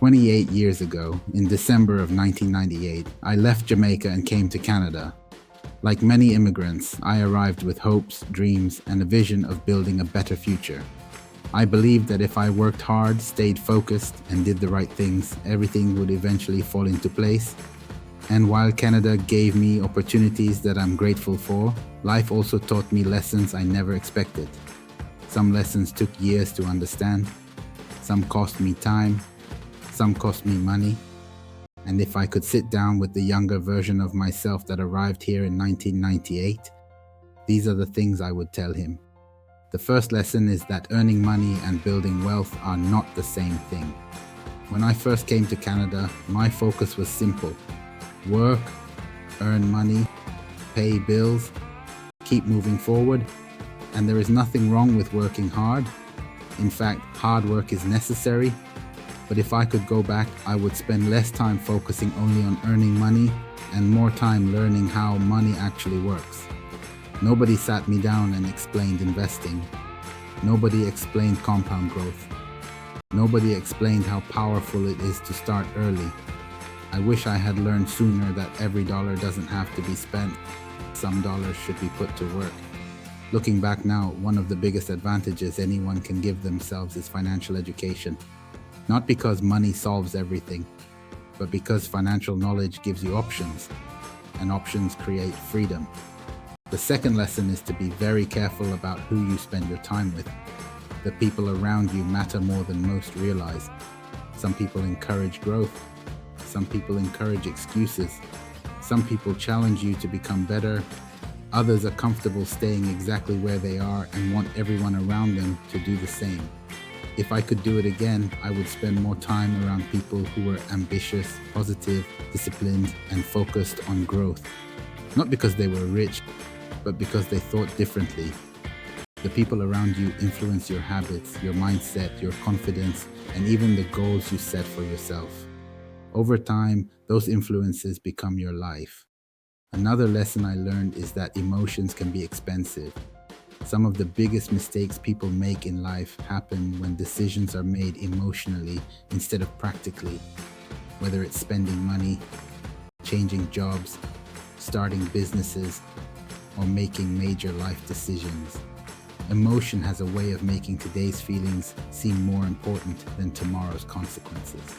28 years ago, in December of 1998, I left Jamaica and came to Canada. Like many immigrants, I arrived with hopes, dreams, and a vision of building a better future. I believed that if I worked hard, stayed focused, and did the right things, everything would eventually fall into place. And while Canada gave me opportunities that I'm grateful for, life also taught me lessons I never expected. Some lessons took years to understand. Some cost me time. Some cost me money. And if I could sit down with the younger version of myself that arrived here in 1998, these are the things I would tell him. The first lesson is that earning money and building wealth are not the same thing. When I first came to Canada, my focus was simple. Work, earn money, pay bills, keep moving forward. And there is nothing wrong with working hard. In fact, hard work is necessary. But if I could go back, I would spend less time focusing only on earning money and more time learning how money actually works. Nobody sat me down and explained investing. Nobody explained compound growth. Nobody explained how powerful it is to start early. I wish I had learned sooner that every dollar doesn't have to be spent. Some dollars should be put to work. Looking back now, one of the biggest advantages anyone can give themselves is financial education. Not because money solves everything, but because financial knowledge gives you options, and options create freedom. The second lesson is to be very careful about who you spend your time with. The people around you matter more than most realize. Some people encourage growth. Some people encourage excuses. Some people challenge you to become better. Others are comfortable staying exactly where they are and want everyone around them to do the same. If I could do it again, I would spend more time around people who were ambitious, positive, disciplined, and focused on growth. Not because they were rich, but because they thought differently. The people around you influence your habits, your mindset, your confidence, and even the goals you set for yourself. Over time, those influences become your life. Another lesson I learned is that emotions can be expensive. Some of the biggest mistakes people make in life happen when decisions are made emotionally instead of practically. Whether it's spending money, changing jobs, starting businesses, or making major life decisions. Emotion has a way of making today's feelings seem more important than tomorrow's consequences.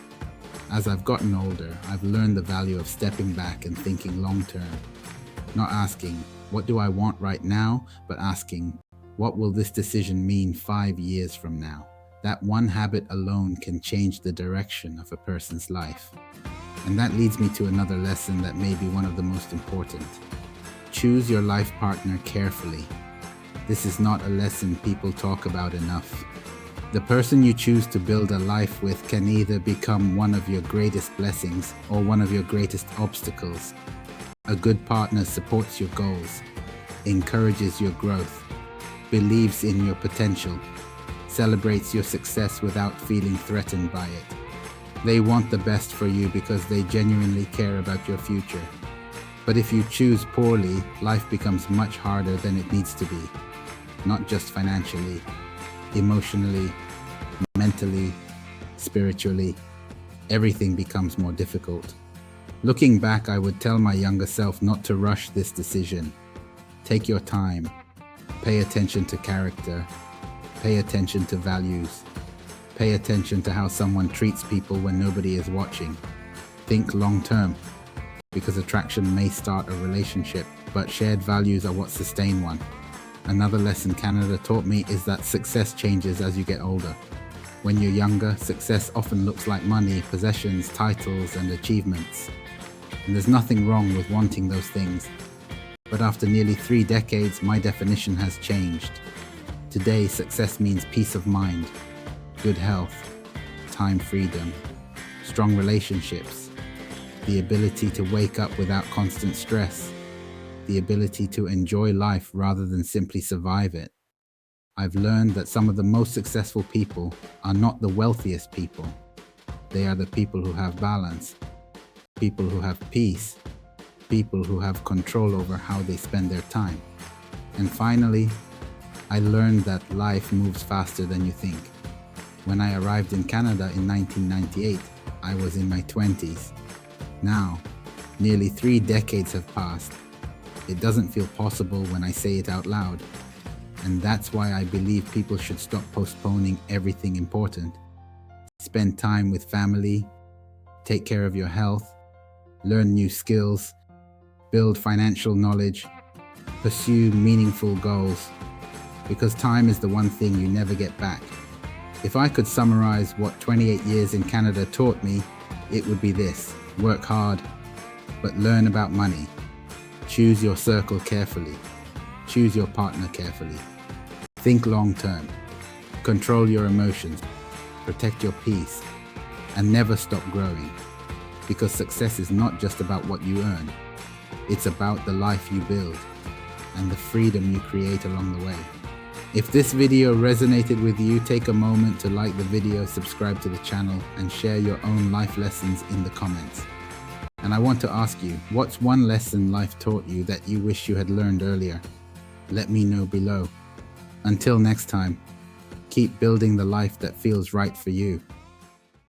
As I've gotten older, I've learned the value of stepping back and thinking long-term. Not asking, what do I want right now? But asking, what will this decision mean 5 years from now? That one habit alone can change the direction of a person's life. And that leads me to another lesson that may be one of the most important. Choose your life partner carefully. This is not a lesson people talk about enough. The person you choose to build a life with can either become one of your greatest blessings or one of your greatest obstacles. A good partner supports your goals, encourages your growth, believes in your potential, celebrates your success without feeling threatened by it. They want the best for you because they genuinely care about your future. But if you choose poorly, life becomes much harder than it needs to be. Not just financially, emotionally, mentally, spiritually. Everything becomes more difficult. Looking back, I would tell my younger self not to rush this decision. Take your time. Pay attention to character. Pay attention to values. Pay attention to how someone treats people when nobody is watching. Think long term, because attraction may start a relationship, but shared values are what sustain one. Another lesson Canada taught me is that success changes as you get older. When you're younger, success often looks like money, possessions, titles, and achievements. And there's nothing wrong with wanting those things. But after nearly 3 decades, my definition has changed. Today, success means peace of mind, good health, time freedom, strong relationships, the ability to wake up without constant stress, the ability to enjoy life rather than simply survive it. I've learned that some of the most successful people are not the wealthiest people. They are the people who have balance, people who have peace, people who have control over how they spend their time. And finally, I learned that life moves faster than you think. When I arrived in Canada in 1998, I was in my 20s. Now, nearly 3 decades have passed. It doesn't feel possible when I say it out loud. And that's why I believe people should stop postponing everything important. Spend time with family, take care of your health, learn new skills, build financial knowledge, pursue meaningful goals, because time is the one thing you never get back. If I could summarize what 28 years in Canada taught me, it would be this: work hard, but learn about money. Choose your circle carefully. Choose your partner carefully. Think long term. Control your emotions. Protect your peace. And never stop growing. Because success is not just about what you earn. It's about the life you build and the freedom you create along the way. If this video resonated with you, take a moment to like the video, subscribe to the channel, and share your own life lessons in the comments. And I want to ask you, what's one lesson life taught you that you wish you had learned earlier? Let me know below. Until next time, keep building the life that feels right for you.